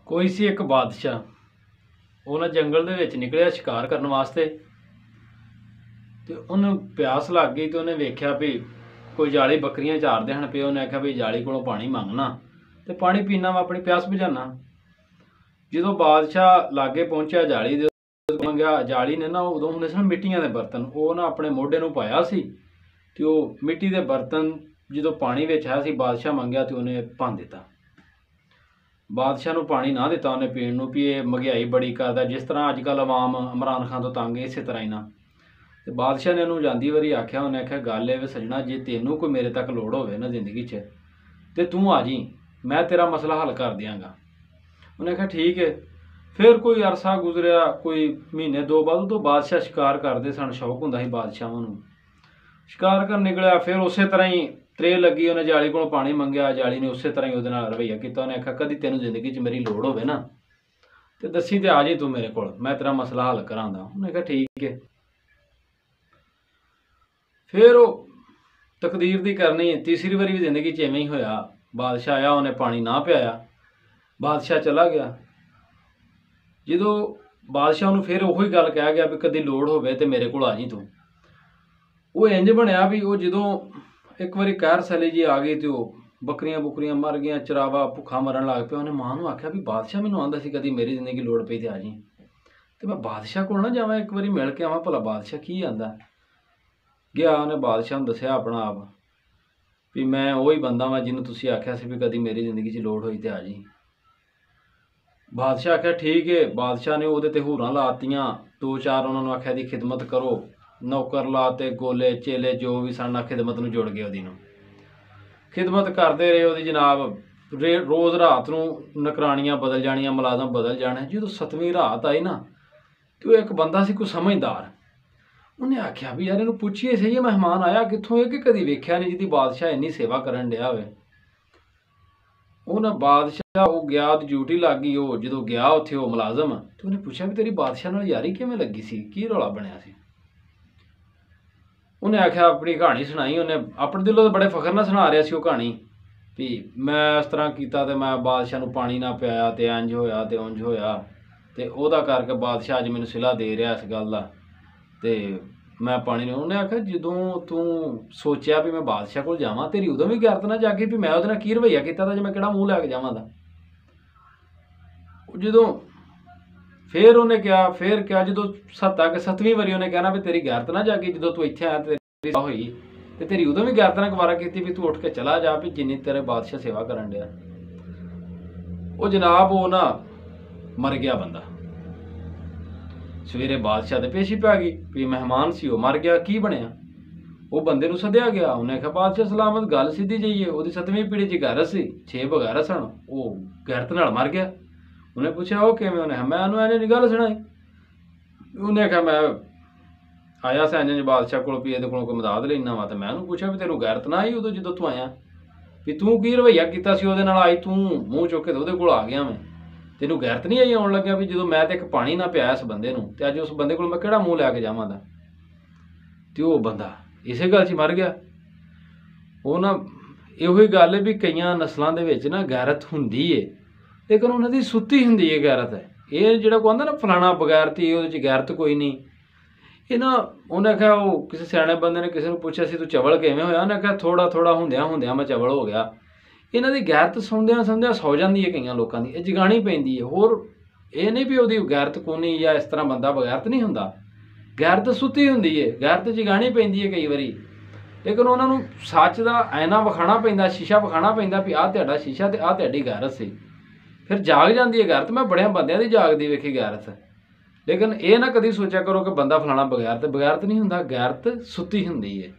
कोई सी एक बादशाह उन्हें जंगल दे विच निकलिया शिकार करने वास्ते। तो उन्हें प्यास लग गई तो उन्हें वेख्या भी कोई जाली बकरियां चारदे हन पे। उन्हें आख्या भी जाली कोलों पानी मंगना तो पानी पीना वा अपनी प्यास बुझाना। जो बादशाह लागे पहुंचा जाली दे मंगया, जाली ने ना उदों हुंदे सन मिट्टियां दे बर्तन, वो ना अपने मोढे नूं पाया सी ते वो मिट्टी दे बर्तन जो पानी विच है सी बादशाह मंगया तो उन्हें भंन दिता। बादशाह नूं पानी ना दिता उन्हें पीण नूं भी ये महंगाई बड़ी करदा, जिस तरह अजकल आवाम इमरान खान तो तंग इस तरह ही ना। तो बादशाह ने उन्होंने जांदी वारी आख्या, उन्हें आख्या गल ए सजना जे तेनों कोई मेरे तक लोड़ होवे ना जिंदगी च ते तू आ जी, मैं तेरा मसला हल कर दियांगा। उन्हें आख्या ठीक है। फिर कोई अरसा गुजरिया, कोई महीने दो बाद उदों बादशाह शिकार करते सन, शौक हुंदा सी बादशाहां नूं। शिकार कर निकलिया, फिर उस तरह ही त्रे लगी, उन्हें जाली को पानी मंगया, जाली ने उस तरह ही उहदे नाल रवैया किया। उन्हें आख्या कदी तेनों जिंदगी च मेरी लोड़ होवे ना तो दसी ते आ जी तू मेरे कोल, मैं तेरा मसला हल करांदा। उन्हें आख्या ठीक है। फिर वो तकदीर दी करनी, तीसरी बारी भी जिंदगी च इवें ही होया। बादशाह आया, उन्हें पानी ना पियाया, बादशाह चला गया। जो बादशाह नूं फिर उही गल कह गया भी कदी लोड़ होवे ते मेरे कोल आ जी तू। वो इंज बनया भी वो जो एक बारी कहर सैली जी आ गई तो बकरियां बुकरियां मर गई, चरावा भुखा मरन लग पिया। उन्हें मां नूं आख्या भी बादशाह मैनूं आंदा सी कदी मेरी जिंदगी लोड़ पई ते आ जी, तो मैं बादशाह कोल ना जावां, एक बारी मिल के आवां भला बादशाह की आंदा। गया, उन्हें बादशाह नूं दस्सिया अपना आप भी मैं वही बंदा वां जिन्हों तुसीं आख्या सी भी कदी मेरी जिंदगी च लोड़ होई ते आ जी। बादशाह आख्या ठीक है। बादशाह ने उहदे ते होरां लातियां, दो चार उन्होंने आख्या दी खिदमत करो, नौकर लाते, गोले चेले जो भी सन खिदमत नूं जुड़ गए। उहदी नूं खिदमत करते रहे उहदी जनाब। रोज़ रात नूं नकरानियां बदल जानियां, मुलाजम बदल जाने। जो 7वीं रात आई ना तो एक बंदा सी कोई समझदार, उन्हें आख्या भी यार इहनूं पुछिए सही है मेहमान आया कित्थों है कि कदी वेख्या नहीं जिहदी बादशाह इन्नी सेवा करन डिया होवे। उन्हें बादशाह वो गया, ड्यूटी लग गई। वो जो गया उत्थे वो मुलाजम तो उन्हें पूछा भी तेरी बादशाह नाल यारी किवें लगी सी, की रौला बनिया सी। उन्हें आख्या अपनी कहानी सुनाई। उन्हें अपने दिलों तो बड़े फखर नाल सुना रहा सी वो कहानी भी मैं इस तरह किया तो मैं बादशाह नूं पानी ना पियाया तो इंज होया ते उंज होया ते ओहदा करके बादशाह अज मैनूं सिला दे रहा इस गल दा ते मैं पानी नहीं। उन्हें आख्या जदों तू सोचिया भी मैं बादशाह कोल जावां तेरी उदों भी गैरत ना जागी भी मैं उहदे नाल की रवैया कीता तां जे मैं किहड़ा मूँह लैके जावां दा। जदों फिर उन्हें क्या जो 7वीं वारी उन्हें कहना भी तेरी गैरत ना जागी, जो तू इत्थे आया तेरी होई ते तेरी उदों भी गैरत ना गवारा की भी तू उठ के चला जा भी जिन्नी तेरे बादशाह सेवा करन डिया। वो जनाब वो ना मर गया बंदा। सवेरे बादशाह दे पेशी पै गई भी मेहमान सी वो मर गया, की बनया। वो बंदे नूं सद्दिया गया। उन्हें आख्या बादशाह सलामत, गल सीधी जी है, वो 7वीं पीढ़ी च गैरत सी, 6 बगैरत सन, वो गैरत नाल मर गया। उन्हें पूछा वो किवें, उन्हें मैं उन्हें इन्हें गल सुनाई। उन्हें आख्या मैं आया सा इंज बादशाह कोल भी इहदे कोलों कोई मदद लेना वा, तो मैं उन्हें पूछा भी तेनों गैरत ना आई उदों जदों तू आया भी तू की रवैया कीता सी उहदे नाल, आई तू मूँह चुक के उहदे कोल आ गया मैं, तेनों गैरत नहीं आई आउण लग्या भी जो मैं तो एक पानी ना पिया इस बंदे नूं ते अज उस बंदे कोल मैं किहड़ा मूँह लैके जावां दा। ते वो बंदा इसे गल च मर गया। वो ना इहो गल है भी कई नस्लों के विच ना गैरत हुंदी है लेकिन उन्हां दी सुत्ती हुंदी है गैरत। ये जिहड़ा कोई आंदा ना फलाना बगैरती उहदे च गैरत कोई नहीं। ये ना उन्हें आख्या वो किसी सियाणे बंदे ने किसी ने पूछा सी तू चवल किवें होया, उन्हें आख्या थोड़ा थोड़ा हुंदियां हुंदियां मैं चवल हो गया। इन्हां दी गैरत सुणदियां सुणदियां सौ जांदी है कई लोकां दी, जगानी पैंदी है। होर ये नहीं भी उहदी गैरत कोनी या इस तरह बंदा बगैरत नहीं हुंदा, गैरत सुत्ती हुंदी है, गैरत जगानी पैंदी है कई वारी। लेकिन उन्होंने सच का आयना विखाना पैंदा, शीशा विखाना पैंदा भी आह तुहाडा शीशा ते आह तुहाडी गैरत सी। फिर जाग जाती है गैरत। मैं बड़िया बंदियां दी जागदी वेखी गैरत। लेकिन ये ना कदी सोचा करो कि बंदा फलाना बगैरत नहीं हुंदा, गैरत सुत्ती हुंदी है।